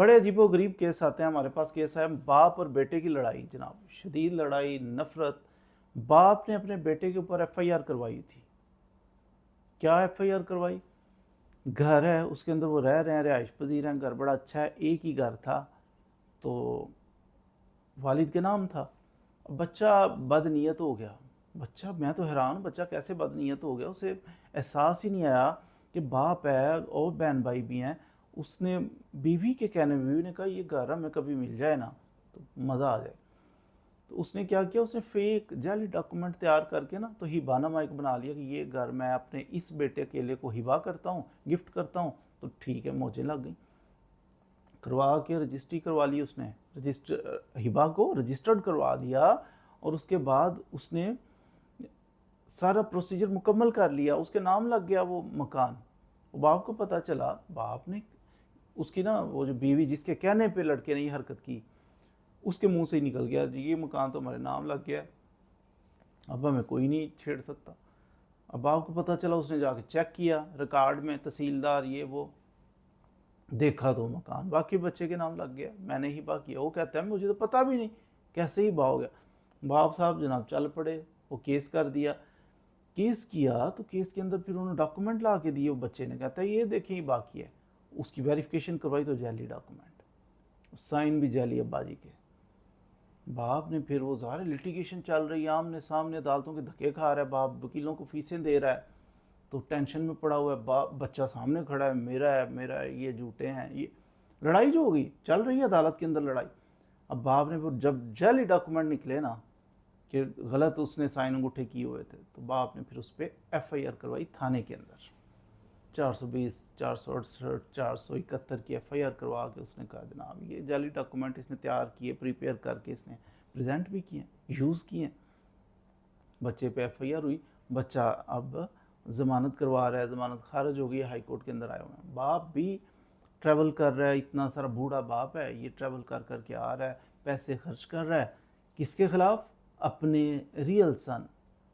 بڑے عجیب و غریب کیس آتے ہیں ہمارے پاس. کیس ہے باپ اور بیٹے کی لڑائی جناب, شدید لڑائی, نفرت. باپ نے اپنے بیٹے کے اوپر ایف آئی آر کروائی تھی. کیا ایف آئی آر کروائی؟ گھر ہے اس کے اندر وہ رہ رہے ہیں, رہائش پذیر ہیں, گھر بڑا اچھا ہے, ایک ہی گھر تھا, تو والد کے نام تھا. بچہ بد نیت ہو گیا. بچہ, میں تو حیران ہوں, بچہ کیسے بد نیت ہو گیا, اسے احساس ہی نہیں آیا کہ باپ ہے اور بہن بھائی بھی ہیں. اس نے بیوی کے کہنے میں, بیوی نے کہا یہ گھر ہمیں کبھی مل جائے نا تو مزہ آ جائے. تو اس نے کیا کیا, اس نے فیک جعلی ڈاکومنٹ تیار کر کے نا تو ہبا نامہ ایک بنا لیا کہ یہ گھر میں اپنے اس بیٹے اکیلے کو ہبا کرتا ہوں, گفٹ کرتا ہوں. تو ٹھیک ہے, موجیں لگ گئیں, کروا کے رجسٹری کروا لی اس نے, ہبا کو رجسٹرڈ کروا دیا. اور اس کے بعد اس نے سارا پروسیجر مکمل کر لیا, اس کے نام لگ گیا وہ مکان. باپ کو پتہ چلا, باپ نے اس کی نا وہ جو بیوی جس کے کہنے پہ لڑکے نے یہ حرکت کی, اس کے منہ سے ہی نکل گیا جی یہ مکان تو ہمارے نام لگ گیا, اب ہمیں کوئی نہیں چھیڑ سکتا. اب باپ کو پتہ چلا, اس نے جا کے چیک کیا ریکارڈ میں, تحصیلدار یہ وہ, دیکھا تو مکان باقی بچے کے نام لگ گیا, میں نے ہی با کیا. وہ کہتا ہے مجھے تو پتہ بھی نہیں کیسے ہی با ہو گیا. باپ صاحب جناب چل پڑے, وہ کیس کر دیا. کیس کیا تو کیس کے اندر پھر انہوں نے ڈاکومنٹ لا کے دیے, وہ بچے نے, کہتا ہے یہ دیکھیں یہ باقی ہے. اس کی ویریفیکیشن کروائی تو جعلی ڈاکومنٹ, سائن بھی جعلی ابا جی کے. باپ نے پھر وہ ظاہر لٹیگیشن چل رہی ہے, آمنے سامنے عدالتوں کے دھکے کھا رہا ہے, باپ وکیلوں کو فیسیں دے رہا ہے, تو ٹینشن میں پڑا ہوا ہے. بچہ سامنے کھڑا ہے, میرا ہے میرا ہے, یہ جھوٹے ہیں, یہ لڑائی جو ہوگی چل رہی ہے عدالت کے اندر لڑائی. اب باپ نے پھر جب جعلی ڈاکومنٹ نکلے نا کہ غلط اس نے سائن انگوٹھے کیے ہوئے تھے, تو باپ نے پھر اس پہ ایف آئی آر کروائی تھانے کے اندر. 420, 468, 471 کی ایف آئی آر کروا کے اس نے کہا جناب یہ جعلی ڈاکومنٹ اس نے تیار کیے, پریپیئر کر کے اس نے پریزنٹ بھی کیے, یوز کیے. بچے پہ ایف آئی آر ہوئی, بچہ اب ضمانت کروا رہا ہے, ضمانت خارج ہو گئی ہے, ہائی کورٹ کے اندر آئے ہوئے ہیں. باپ بھی ٹریول کر رہا ہے, اتنا سارا بوڑھا باپ ہے, یہ ٹریول کر کر کے آ رہا ہے, پیسے خرچ کر رہا ہے. کس کے خلاف؟ اپنے ریئل سن,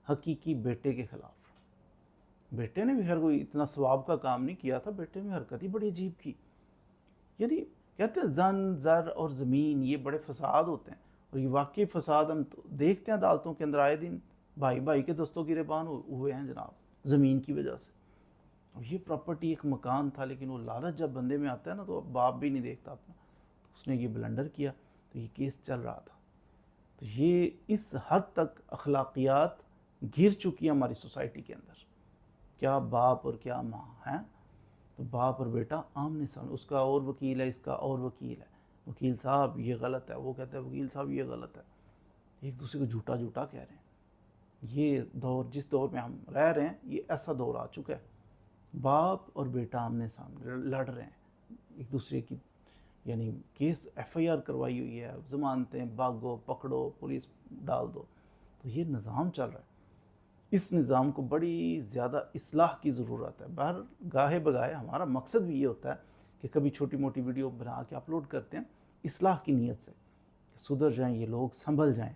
حقیقی بیٹے کے خلاف. بیٹے نے بھی خیر کوئی اتنا ثواب کا کام نہیں کیا تھا, بیٹے میں حرکت ہی بڑی عجیب کی. یعنی کہتے ہیں زن, زر اور زمین یہ بڑے فساد ہوتے ہیں, اور یہ واقعی فساد ہم دیکھتے ہیں عدالتوں کے اندر آئے دن. بھائی بھائی کے دستوں گریبان ہوئے ہیں جناب زمین کی وجہ سے. یہ پراپرٹی ایک مکان تھا, لیکن وہ لالچ جب بندے میں آتا ہے نا تو باپ بھی نہیں دیکھتا اپنا, اس نے یہ بلنڈر کیا. تو یہ کیس چل رہا تھا. تو یہ اس حد تک اخلاقیات گر چکی ہیں ہماری سوسائٹی کے اندر. کیا باپ اور کیا ماں ہیں, تو باپ اور بیٹا آمنے سامنے, اس کا اور وکیل ہے, اس کا اور وکیل ہے, وکیل صاحب یہ غلط ہے, وہ کہتا ہے وکیل صاحب یہ غلط ہے, ایک دوسرے کو جھوٹا جھوٹا کہہ رہے ہیں. یہ دور, جس دور میں ہم رہ رہے ہیں, یہ ایسا دور آ چکا ہے. باپ اور بیٹا آمنے سامنے لڑ رہے ہیں ایک دوسرے کی, یعنی کیس ایف آئی آر کروائی ہوئی ہے, ضمانتیں, بھاگو پکڑو, پولیس ڈال دو. تو یہ نظام چل رہا ہے. اس نظام کو بڑی زیادہ اصلاح کی ضرورت ہے. باہر گاہے بگاہے ہمارا مقصد بھی یہ ہوتا ہے کہ کبھی چھوٹی موٹی ویڈیو بنا کے اپلوڈ کرتے ہیں اصلاح کی نیت سے, کہ سدھر جائیں یہ لوگ, سنبھل جائیں.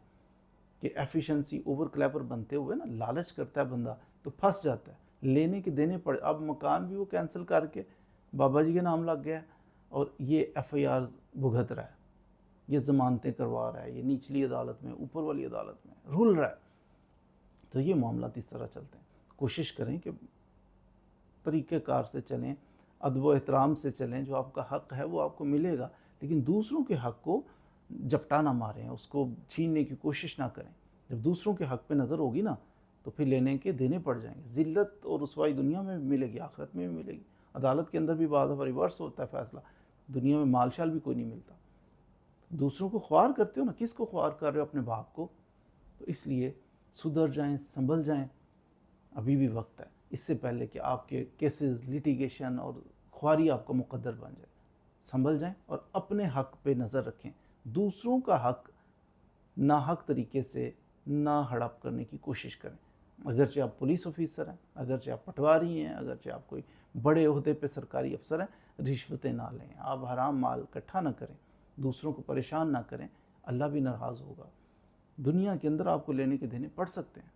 کہ ایفیشنسی اوور کلیور بنتے ہوئے نا لالچ کرتا ہے بندہ تو پھنس جاتا ہے, لینے کے دینے پڑے. اب مکان بھی وہ کینسل کر کے بابا جی کے نام لگ گیا, اور یہ ایف آئی آرز بھگت رہا ہے, یہ ضمانتیں کروا رہا ہے, یہ نچلی عدالت میں, اوپر والی عدالت میں رول رہا ہے. تو یہ معاملات اس طرح چلتے ہیں. کوشش کریں کہ طریقہ کار سے چلیں, ادب و احترام سے چلیں. جو آپ کا حق ہے وہ آپ کو ملے گا, لیکن دوسروں کے حق کو جپٹا نہ ماریں, اس کو چھیننے کی کوشش نہ کریں. جب دوسروں کے حق پہ نظر ہوگی نا تو پھر لینے کے دینے پڑ جائیں گے. ذلت اور رسوائی دنیا میں بھی ملے گی, آخرت میں بھی ملے گی. عدالت کے اندر بھی بعض دفعہ ریورس ہوتا ہے فیصلہ, دنیا میں مال شال بھی کوئی نہیں ملتا. دوسروں کو خوار کرتے ہو نا, کس کو خوار کر رہے ہو؟ اپنے باپ کو. تو اس لیے سدھر جائیں, سنبھل جائیں, ابھی بھی وقت ہے, اس سے پہلے کہ آپ کے کیسز, لٹیگیشن اور خواری آپ کا مقدر بن جائے. سنبھل جائیں اور اپنے حق پہ نظر رکھیں. دوسروں کا حق ناحق طریقے سے نہ ہڑپ کرنے کی کوشش کریں. اگرچہ آپ پولیس آفیسر ہیں, اگرچہ آپ پٹواری ہیں, اگرچہ آپ کوئی بڑے عہدے پہ سرکاری افسر ہیں, رشوتیں نہ لیں, آپ حرام مال اکٹھا نہ کریں, دوسروں کو پریشان نہ کریں. اللہ بھی ناراض ہوگا. دنیا کے اندر آپ کو لینے کے دینے پڑ سکتے ہیں.